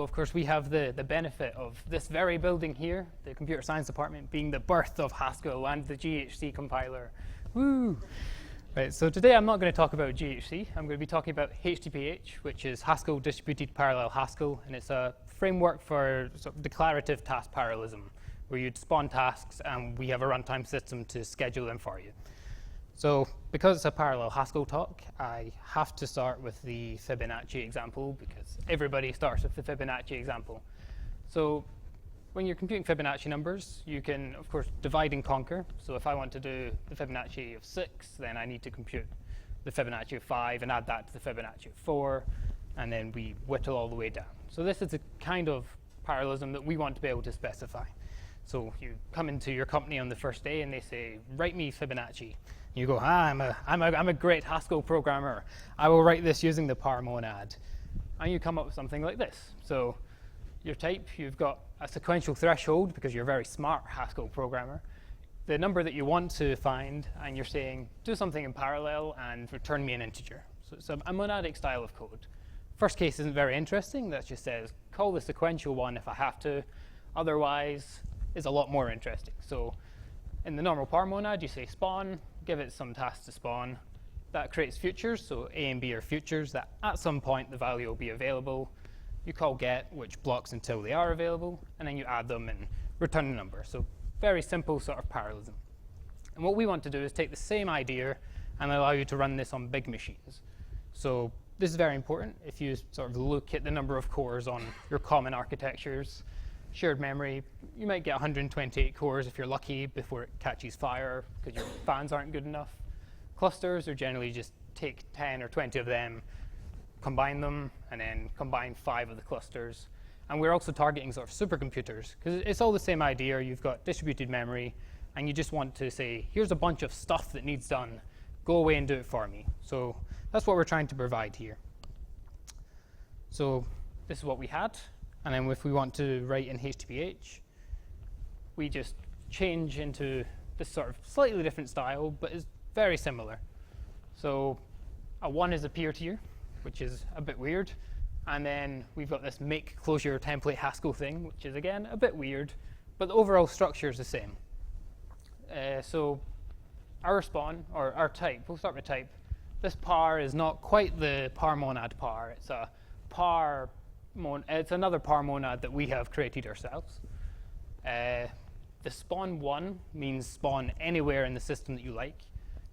of course, we have the benefit of this very building here, the computer science department, being the birth of Haskell and the GHC compiler. Woo! Right, so today I'm not going to talk about GHC. I'm going to be talking about HdpH, which is Haskell Distributed Parallel Haskell, and it's a framework for sort of declarative task parallelism, where you'd spawn tasks and we have a runtime system to schedule them for you. So because it's a parallel Haskell talk, I have to start with the Fibonacci example because everybody starts with the Fibonacci example. So when you're computing Fibonacci numbers, you can, of course, divide and conquer. So if I want to do the Fibonacci of 6, then I need to compute the Fibonacci of 5 and add that to the Fibonacci of 4, and then we whittle all the way down. So this is a kind of parallelism that we want to be able to specify. So you come into your company on the first day and they say, write me Fibonacci. You go, I'm a great Haskell programmer. I will write this using the par monad. And you come up with something like this. So your type, you've got a sequential threshold because you're a very smart Haskell programmer. The number that you want to find, and you're saying, do something in parallel and return me an integer. So it's a monadic style of code. First case isn't very interesting. That just says, call the sequential one if I have to. Otherwise, is a lot more interesting. So in the normal par monad, you say spawn, give it some tasks to spawn. That creates futures, so A and B are futures that at some point the value will be available. You call get, which blocks until they are available, and then you add them and return a number. So very simple sort of parallelism. And what we want to do is take the same idea and allow you to run this on big machines. So this is very important. If you sort of look at the number of cores on your common architectures, shared memory, you might get 128 cores if you're lucky before it catches fire because your fans aren't good enough. Clusters are generally just take 10 or 20 of them, combine them, and then combine 5 of the clusters. And we're also targeting sort of supercomputers because it's all the same idea. You've got distributed memory, and you just want to say, here's a bunch of stuff that needs done. Go away and do it for me. So that's what we're trying to provide here. So this is what we had. And then if we want to write in HdpH, we just change into this sort of slightly different style, but it's very similar. So a 1 is a peer tier, which is a bit weird. And then we've got this make closure template Haskell thing, which is, again, a bit weird. But the overall structure is the same. So our spawn, or our type, we'll start with type. This par is not quite the par monad par. It's a par. It's another par monad that we have created ourselves. The spawn 1 means spawn anywhere in the system that you like.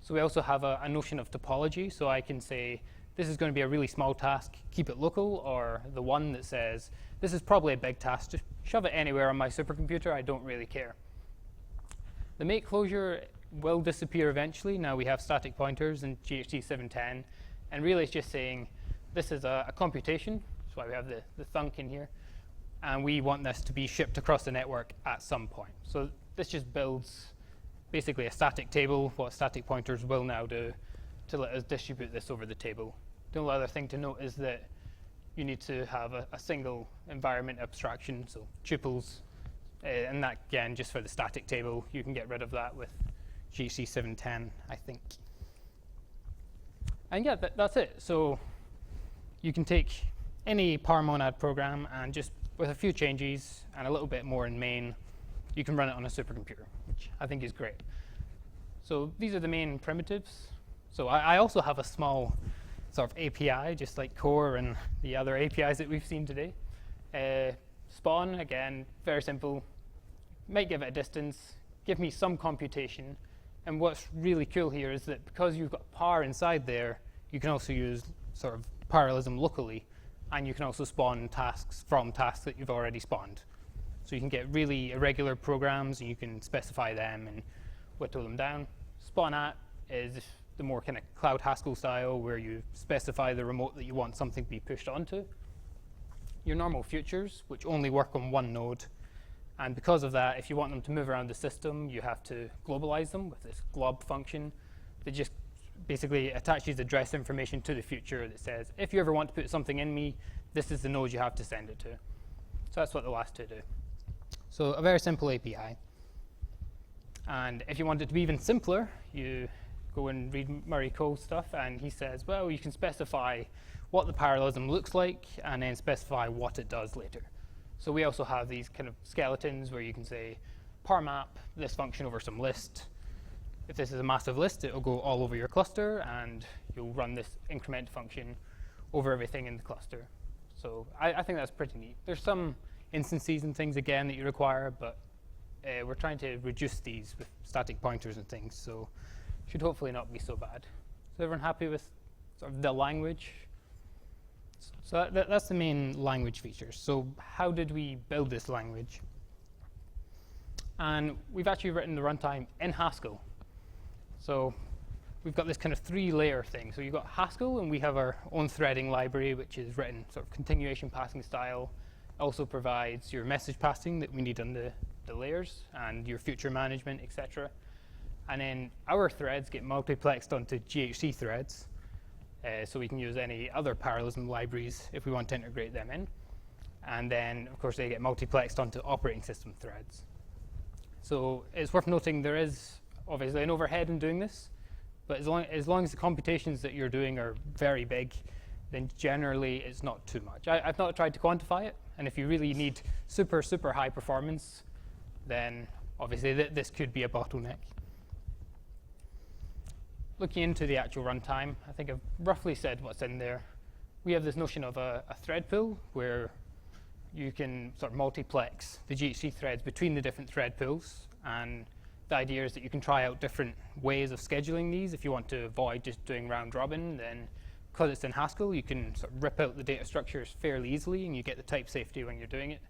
So we also have a notion of topology. So I can say, this is going to be a really small task, keep it local, or the one that says, this is probably a big task, just shove it anywhere on my supercomputer, I don't really care. The make closure will disappear eventually. Now we have static pointers in GHC 710. And really it's just saying, this is a computation. That's why we have the thunk in here. And we want this to be shipped across the network at some point. So this just builds basically a static table, what static pointers will now do, to let us distribute this over the table. The only other thing to note is that you need to have a single environment abstraction, so tuples. And that, again, just for the static table, you can get rid of that with GHC 710, I think. And yeah, that's it. So you can take any par monad program and just with a few changes and a little bit more in main, you can run it on a supercomputer, which I think is great. So these are the main primitives. So I also have a small sort of API, just like core and the other APIs that we've seen today. Spawn, again, very simple. Might give it a distance, give me some computation. And what's really cool here is that because you've got par inside there, you can also use sort of parallelism locally. And you can also spawn tasks from tasks that you've already spawned. So you can get really irregular programs, and you can specify them and whittle them down. Spawn at is the more kind of cloud Haskell style, where you specify the remote that you want something to be pushed onto. Your normal futures, which only work on one node. And because of that, if you want them to move around the system, you have to globalize them with this glob function that just basically attaches address information to the future that says, if you ever want to put something in me, this is the node you have to send it to. So that's what the last two do. So a very simple API. And if you want it to be even simpler, you go and read Murray Cole's stuff, and he says, well, you can specify what the parallelism looks like, and then specify what it does later. So we also have these kind of skeletons where you can say, parmap this function over some list. If this is a massive list, it will go all over your cluster, and you'll run this increment function over everything in the cluster. So I think that's pretty neat. There's some instances and things, again, that you require, but we're trying to reduce these with static pointers and things, so should hopefully not be so bad. Is everyone happy with sort of the language? So that's the main language features. So how did we build this language? And we've actually written the runtime in Haskell. So we've got this kind of 3-layer thing. So you've got Haskell, and we have our own threading library, which is written sort of continuation passing style. It also provides your message passing that we need on the layers, and your future management, etc. And then our threads get multiplexed onto GHC threads. So we can use any other parallelism libraries if we want to integrate them in. And then, of course, they get multiplexed onto operating system threads. So it's worth noting there is obviously an overhead in doing this, but as long as the computations that you're doing are very big, then generally it's not too much. I've not tried to quantify it, and if you really need super, super high performance, then obviously this could be a bottleneck. Looking into the actual runtime, I think I've roughly said what's in there. We have this notion of a thread pool where you can sort of multiplex the GHC threads between the different thread pools, and the idea is that you can try out different ways of scheduling these. If you want to avoid just doing round robin, then because it's in Haskell, you can sort of rip out the data structures fairly easily, and you get the type safety when you're doing it.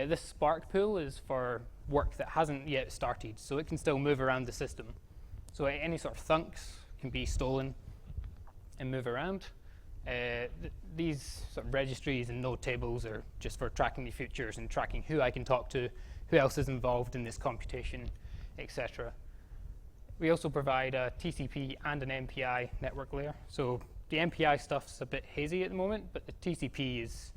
This Spark pool is for work that hasn't yet started, so it can still move around the system. So any sort of thunks can be stolen and move around. These sort of registries and node tables are just for tracking the futures and tracking who I can talk to, who else is involved in this computation, etc. We also provide a TCP and an MPI network layer. So the MPI stuff's a bit hazy at the moment, but the TCP is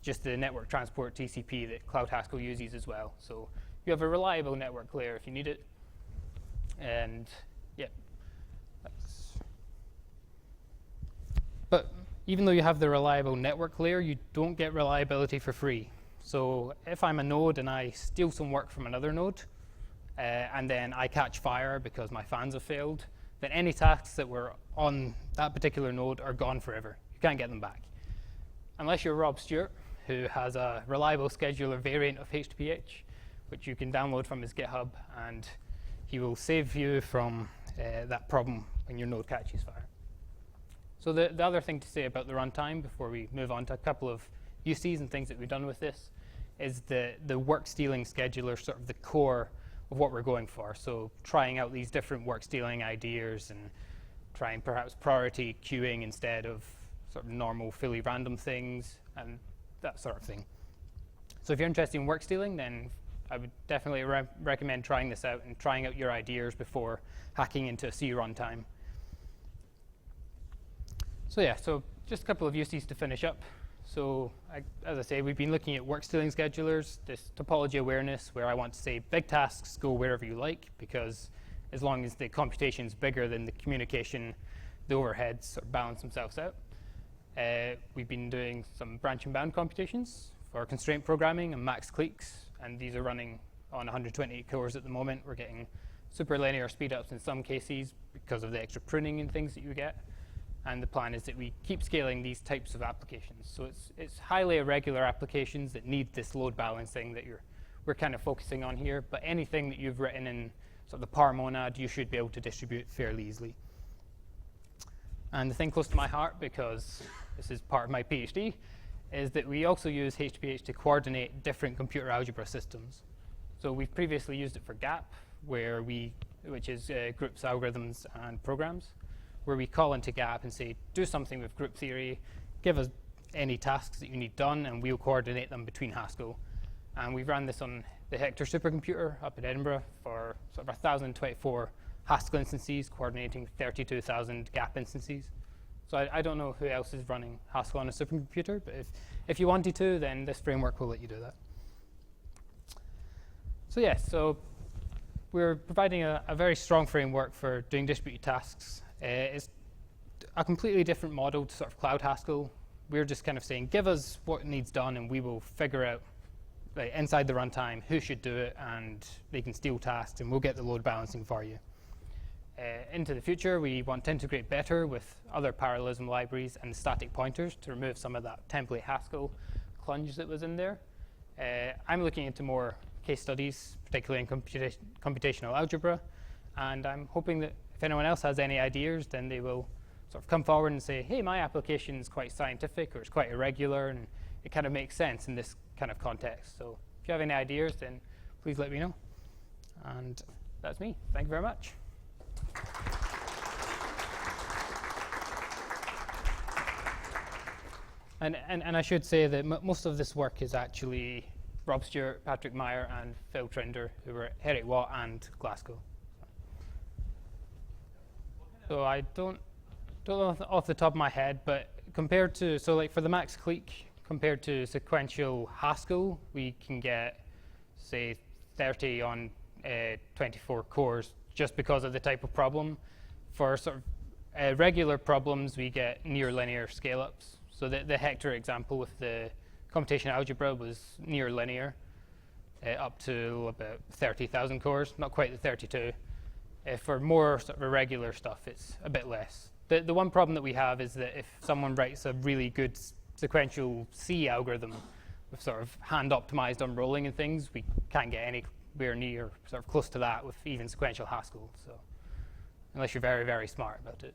just the network transport TCP that Cloud Haskell uses as well. So you have a reliable network layer if you need it. And yeah, but even though you have the reliable network layer, you don't get reliability for free. So if I'm a node and I steal some work from another node, and then I catch fire because my fans have failed, then any tasks that were on that particular node are gone forever. You can't get them back. Unless you're Rob Stewart, who has a reliable scheduler variant of HdpH, which you can download from his GitHub, and he will save you from that problem when your node catches fire. So the other thing to say about the runtime before we move on to a couple of uses and things that we've done with this is the work stealing scheduler, sort of the core of what we're going for. So trying out these different work stealing ideas and trying perhaps priority queuing instead of sort of normal fully random things and that sort of thing. So if you're interested in work stealing, then I would definitely recommend trying this out and trying out your ideas before hacking into a C runtime. So yeah, so just a couple of uses to finish up. So as I say, we've been looking at work stealing schedulers, this topology awareness where I want to say big tasks go wherever you like, because as long as the computation is bigger than the communication, the overheads sort of balance themselves out. We've been doing some branch and bound computations for constraint programming and max cliques, and these are running on 128 cores at the moment. We're getting super linear speedups in some cases because of the extra pruning and things that you get. And the plan is that we keep scaling these types of applications. So it's highly irregular applications that need this load balancing that we're kind of focusing on here. But anything that you've written in sort of the par monad, you should be able to distribute fairly easily. And the thing close to my heart, because this is part of my PhD, is that we also use HdpH to coordinate different computer algebra systems. So we've previously used it for GAP, which is groups, algorithms, and programs, where we call into GAP and say, do something with group theory, give us any tasks that you need done, and we'll coordinate them between Haskell. And we've ran this on the Hector supercomputer up at Edinburgh for sort of 1,024 Haskell instances, coordinating 32,000 GAP instances. So I don't know who else is running Haskell on a supercomputer, but if you wanted to, then this framework will let you do that. So yeah, so we're providing a very strong framework for doing distributed tasks. It's a completely different model to sort of Cloud Haskell. We're just kind of saying, give us what needs done, and we will figure out inside the runtime who should do it, and they can steal tasks, and we'll get the load balancing for you. Into the future, we want to integrate better with other parallelism libraries and static pointers to remove some of that template Haskell clunge that was in there. I'm looking into more case studies, particularly in computational algebra, and I'm hoping that if anyone else has any ideas, then they will sort of come forward and say, hey, my application is quite scientific, or it's quite irregular, and it kind of makes sense in this kind of context. So if you have any ideas, then please let me know. And that's me. Thank you very much. And I should say that most of this work is actually Rob Stewart, Patrick Meyer, and Phil Trinder, who were at Heriot Watt and Glasgow. So I don't know off the top of my head, but compared to, so like for the max clique, compared to sequential Haskell, we can get, say, 30 on 24 cores just because of the type of problem. For sort of regular problems, we get near linear scale-ups. So the Hector example with the computational algebra was near linear, up to about 30,000 cores, not quite the 32. For more sort of irregular stuff, it's a bit less. The one problem that we have is that if someone writes a really good sequential C algorithm with sort of hand-optimized unrolling and things, we can't get anywhere near sort of close to that with even sequential Haskell. So unless you're very, very smart about it.